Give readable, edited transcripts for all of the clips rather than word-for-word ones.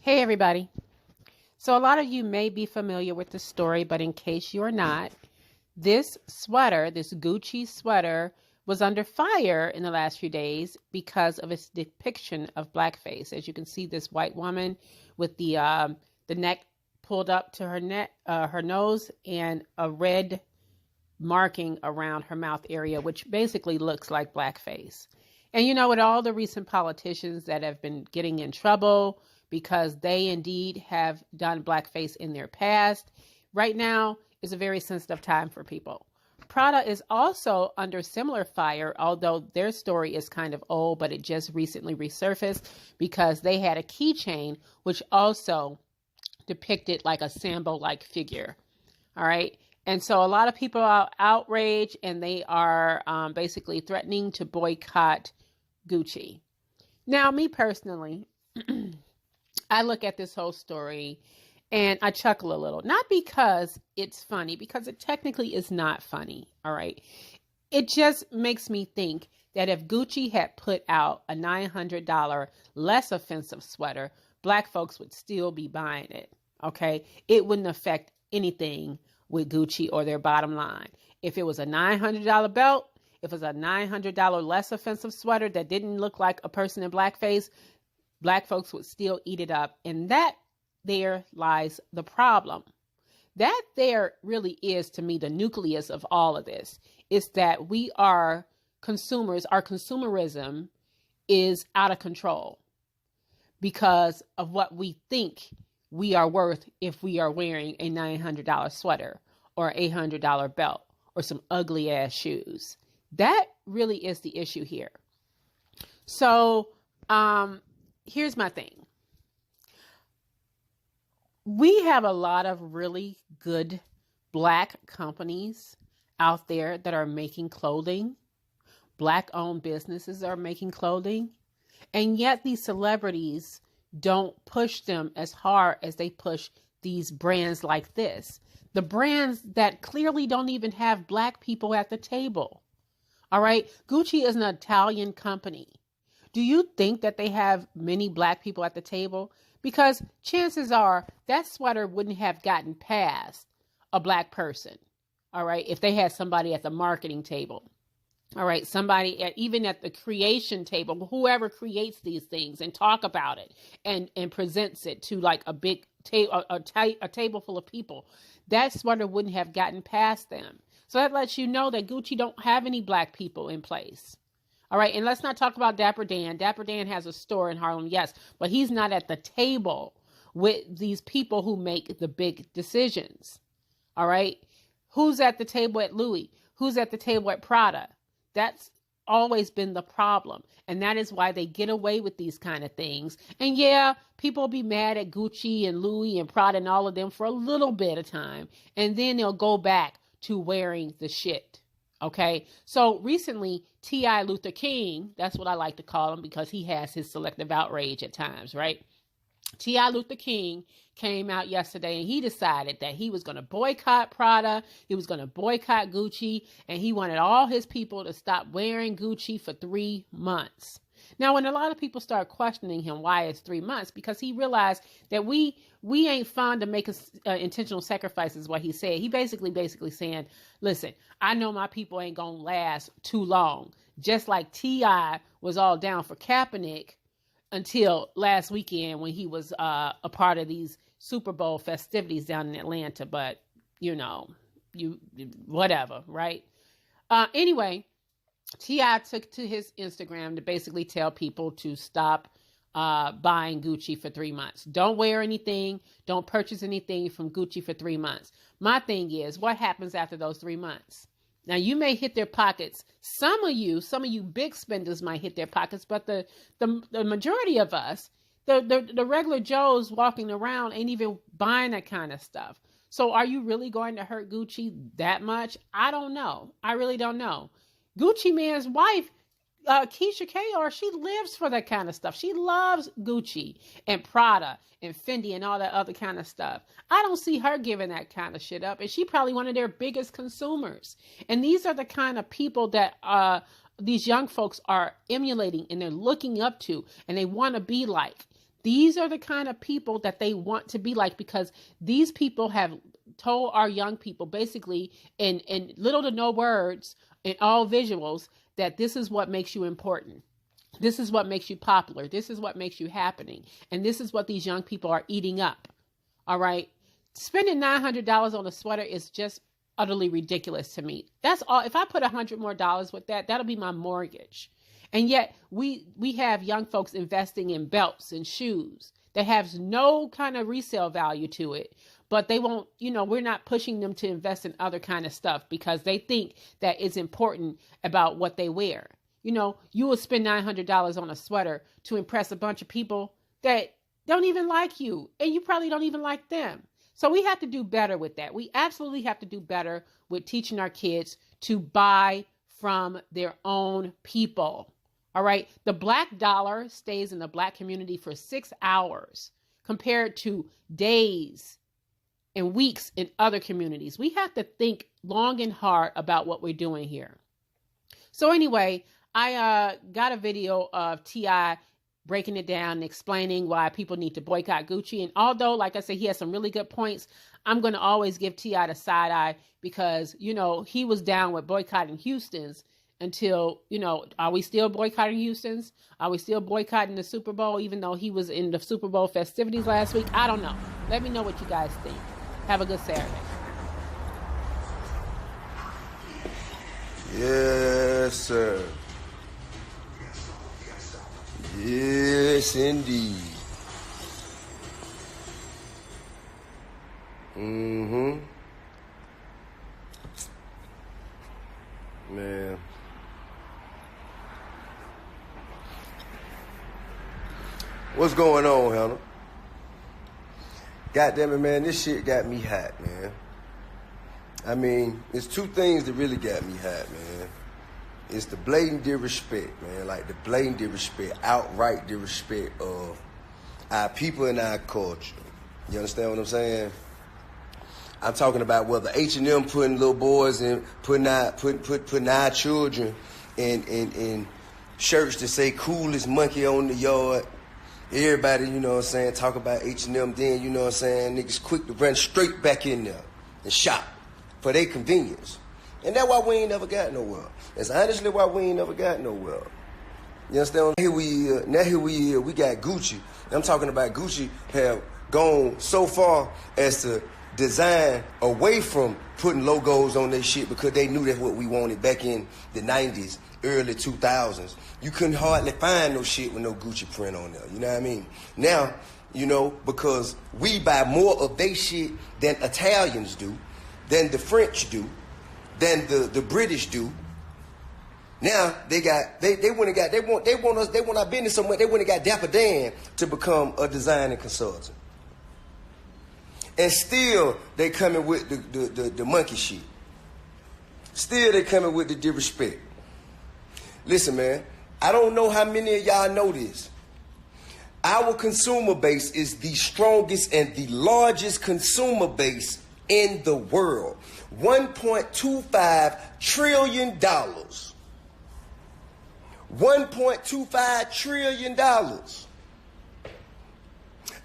Hey, everybody. So, a lot of you may be familiar with the story, but in case you're not, this sweater, this Gucci sweater, was under fire in the last few days because of its depiction of blackface. As you can see, this white woman with the neck pulled up to her nose, and a red marking around her mouth area, which basically looks like blackface. And with all the recent politicians that have been getting in trouble because they indeed have done blackface in their past, right now is a very sensitive time for people. Prada is also under similar fire, although their story is kind of old, but it just recently resurfaced because they had a keychain which also depicted like a Sambo-like figure. All right. And so a lot of people are outraged, and they are basically threatening to boycott Gucci. Now, me personally, I look at this whole story and I chuckle a little, not because it's funny, because it technically is not funny. All right. It just makes me think that if Gucci had put out a $900 less offensive sweater, Black folks would still be buying it. Okay. It wouldn't affect anything with Gucci or their bottom line. If it was a $900 belt, if it was a $900 less offensive sweater that didn't look like a person in blackface, Black folks would still eat it up. And that there lies the problem. That there really is, to me, the nucleus of all of this, is that we are consumers. Our consumerism is out of control because of what we think we are worth if we are wearing a $900 sweater or $800 belt or some ugly ass shoes. That really is the issue here. So here's my thing. We have a lot of really good Black companies out there that are making clothing. Black-owned businesses are making clothing. And yet these celebrities don't push them as hard as they push these brands like this. The brands that clearly don't even have Black people at the table. All right. Gucci is an Italian company. Do you think that they have many Black people at the table? Because chances are that sweater wouldn't have gotten past a Black person. All right. If they had somebody at the marketing table. All right. Somebody even at the creation table, whoever creates these things, and talk about it and presents it to like a big a table full of people. That sweater wouldn't have gotten past them. So that lets you know that Gucci don't have any Black people in place. All right. And let's not talk about Dapper Dan. Dapper Dan has a store in Harlem. Yes. But he's not at the table with these people who make the big decisions. All right. Who's at the table at Louis? Who's at the table at Prada? That's always been the problem. And that is why they get away with these kind of things. And yeah, people will be mad at Gucci and Louis and Prada and all of them for a little bit of time. And then they'll go back to wearing the shit. Okay. So recently, T.I. Luther King, that's what I like to call him because he has his selective outrage at times, right? T.I. Luther King came out yesterday and he decided that he was going to boycott Prada. He was going to boycott Gucci, and he wanted all his people to stop wearing Gucci for 3 months. Now, when a lot of people start questioning him why it's 3 months, because he realized that we ain't fond to make intentional sacrifices, what he said. He basically saying, listen, I know my people ain't going to last too long. Just like T.I. was all down for Kaepernick until last weekend when he was a part of these Super Bowl festivities down in Atlanta. But, whatever, right? Anyway, T.I. took to his Instagram to basically tell people to stop buying Gucci for 3 months. Don't wear anything. Don't purchase anything from Gucci for 3 months. My thing is, what happens after those 3 months? Now, you may hit their pockets. Some of you big spenders might hit their pockets, but the majority of us, the regular Joes walking around ain't even buying that kind of stuff. So are you really going to hurt Gucci that much? I don't know. I really don't know. Gucci Man's wife, Keisha Kaur, she lives for that kind of stuff. She loves Gucci and Prada and Fendi and all that other kind of stuff. I don't see her giving that kind of shit up. And she probably one of their biggest consumers. And these are the kind of people that these young folks are emulating and they're looking up to and they want to be like. These are the kind of people that they want to be like, because these people have told our young people basically in little to no words and all visuals that this is what makes you important. This is what makes you popular. This is what makes you happening. And this is what these young people are eating up. All right. Spending $900 on a sweater is just utterly ridiculous to me. That's all. If I put $100 more with that, that'll be my mortgage. And yet we have young folks investing in belts and shoes that has no kind of resale value to it, but they won't, we're not pushing them to invest in other kind of stuff because they think that it's important about what they wear. You will spend $900 on a sweater to impress a bunch of people that don't even like you, and you probably don't even like them. So we have to do better with that. We absolutely have to do better with teaching our kids to buy from their own people. All right. The black dollar stays in the black community for 6 hours compared to days and weeks in other communities. We have to think long and hard about what we're doing here. So anyway, I got a video of T.I. breaking it down and explaining why people need to boycott Gucci. And although, like I said, he has some really good points, I'm going to always give T.I. the side eye because, he was down with boycotting Houston's until, are we still boycotting Houston's? Are we still boycotting the Super Bowl, even though he was in the Super Bowl festivities last week? I don't know. Let me know what you guys think. Have a good Saturday. Yes, sir. Yes, indeed. Mm-hmm. Man. What's going on, Hannah? God damn it, man. This shit got me hot, man. I mean, it's two things that really got me hot, man. It's the blatant disrespect, man. Like the blatant disrespect, outright disrespect of our people and our culture. You understand what I'm saying? I'm talking about whether H&M putting little boys in, putting our children in shirts that say coolest monkey on the yard. Everybody, talk about H&M then, niggas quick to run straight back in there and shop for their convenience. And that's why we ain't never got nowhere. That's honestly why we ain't never got nowhere. You understand? Here we we got Gucci. I'm talking about Gucci have gone so far as to design away from putting logos on their shit because they knew that's what we wanted back in the 90s, early 2000s. You couldn't hardly find no shit with no Gucci print on there. You know what I mean? Now, because we buy more of their shit than Italians do, than the French do, than the British do. Now they want our business so much they went and got Dapper Dan to become a designing consultant. And still they coming with the monkey shit. Still they coming with the disrespect. Listen, man, I don't know how many of y'all know this. Our consumer base is the strongest and the largest consumer base in the world. $1.25 trillion. $1.25 trillion.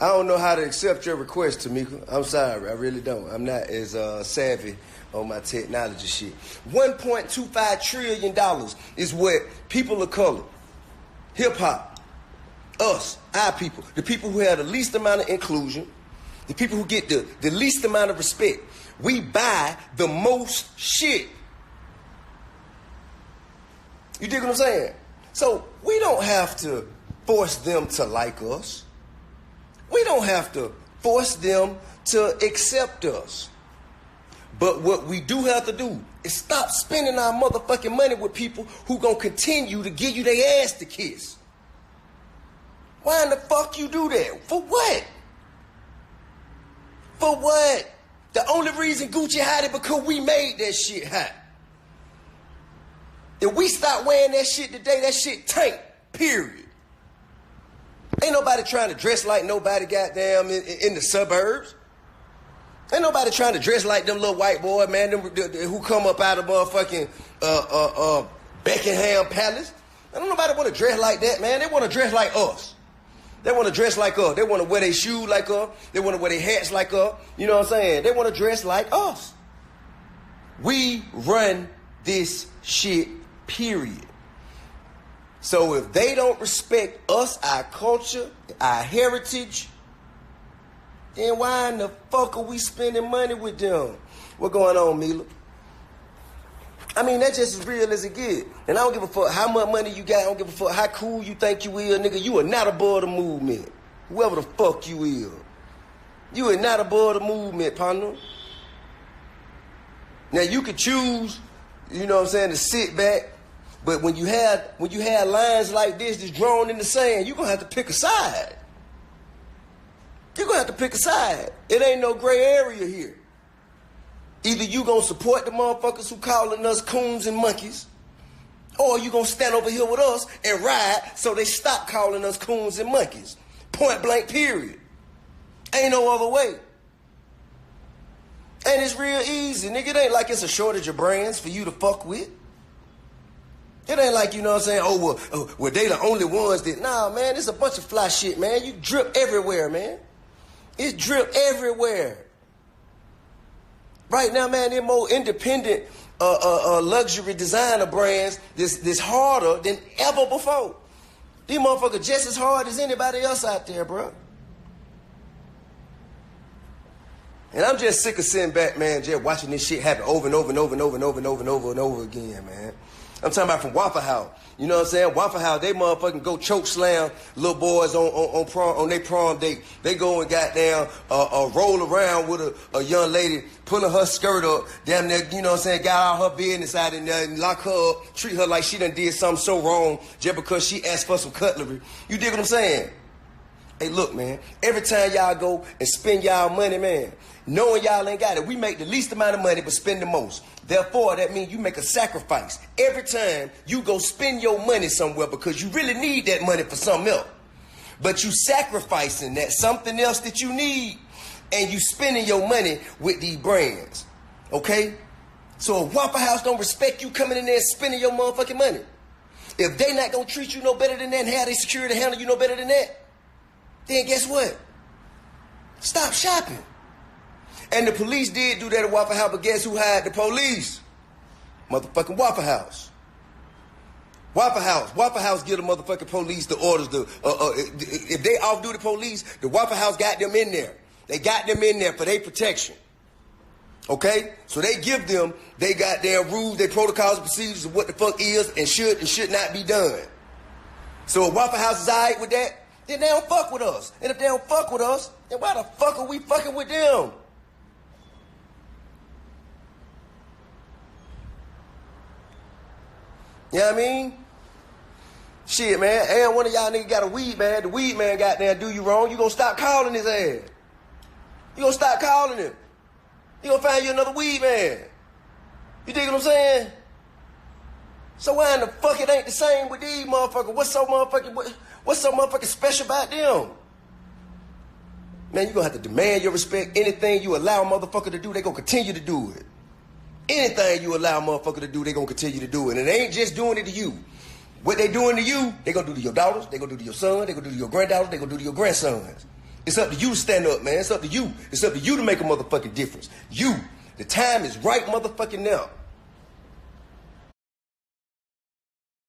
I don't know how to accept your request, Tamika. I'm sorry, I really don't. I'm not as savvy on my technology shit. $1.25 trillion is what people of color, hip-hop, us, our people, the people who have the least amount of inclusion, the people who get the least amount of respect, we buy the most shit. You dig what I'm saying? So we don't have to force them to like us. We don't have to force them to accept us. But what we do have to do is stop spending our motherfucking money with people who gonna continue to give you their ass to kiss. Why in the fuck you do that? For what? For what? The only reason Gucci hot is because we made that shit hot. If we stop wearing that shit today, that shit tank, period. Ain't nobody trying to dress like nobody goddamn in the suburbs. Ain't nobody trying to dress like them little white boys, man, them who come up out of motherfucking Buckingham Palace. Ain't nobody want to dress like that, man. They want to dress like us. They want to dress like us. They want to wear their shoes like us. They want to wear their hats like us. You know what I'm saying? They want to dress like us. We run this shit, period. So if they don't respect us, our culture, our heritage, then why in the fuck are we spending money with them? What going on, Mila? I mean, that's just as real as it get. And I don't give a fuck how much money you got. I don't give a fuck how cool you think you is, nigga. You are not above the movement. Whoever the fuck you is. You are not above the movement, partner. Now, you could choose, you know what I'm saying, to sit back. But when you have lines like this that's drawn in the sand, you're going to have to pick a side. You're going to have to pick a side. It ain't no gray area here. Either you going to support the motherfuckers who calling us coons and monkeys, or you going to stand over here with us and ride so they stop calling us coons and monkeys. Point blank, period. Ain't no other way. And it's real easy, nigga. It ain't like it's a shortage of brands for you to fuck with. It ain't like, you know what I'm saying, well, they the only ones that, nah, man, it's a bunch of fly shit, man. You drip everywhere, man. It's drip everywhere. Right now, man, they're more independent luxury designer brands that's harder than ever before. These motherfuckers just as hard as anybody else out there, bro. And I'm just sick of sitting back, man, just watching this shit happen over and over and over and over and over and over and over and over again, man. I'm talking about from Waffle House. You know what I'm saying? Waffle House, they motherfucking go choke slam little boys on their prom date. They go and goddamn roll around with a young lady, pulling her skirt up, damn near, you know what I'm saying, got all her business out in there and lock her up, treat her like she done did something so wrong just because she asked for some cutlery. You dig what I'm saying? Hey, look, man, every time y'all go and spend y'all money, man, knowing y'all ain't got it, we make the least amount of money but spend the most. Therefore, that means you make a sacrifice every time you go spend your money somewhere because you really need that money for something else. But you sacrificing that something else that you need and you spending your money with these brands, okay? So if Waffle House don't respect you coming in there and spending your motherfucking money, if they not gonna treat you no better than that and have their security handle you no better than that, then guess what? Stop shopping. And the police did do that at Waffle House, but guess who hired the police? Motherfucking Waffle House. Waffle House give the motherfucking police the orders to, if they off-duty police, the Waffle House got them in there. They got them in there for their protection. Okay? So they give them, they got their rules, their protocols and procedures of what the fuck is and should not be done. So if Waffle House is all right with that, then they don't fuck with us. And if they don't fuck with us, then why the fuck are we fucking with them? You know what I mean? Shit, man. And one of y'all niggas got a weed man. The weed man got there do you wrong. You gonna stop calling his ass. You gonna stop calling him. You gonna find you another weed man. You dig what I'm saying? So why in the fuck it ain't the same with these motherfuckers? What's so motherfucking special about them? Man, you gonna have to demand your respect. Anything you allow a motherfucker to do, they gonna continue to do it. Anything you allow a motherfucker to do, they gonna continue to do it. And they ain't just doing it to you. What they doing to you, they gonna do to your daughters, they gonna do to your son, they gonna do to your granddaughters, they gonna do to your grandsons. It's up to you to stand up, man. It's up to you. It's up to you to make a motherfucking difference. You. The time is right motherfucking now.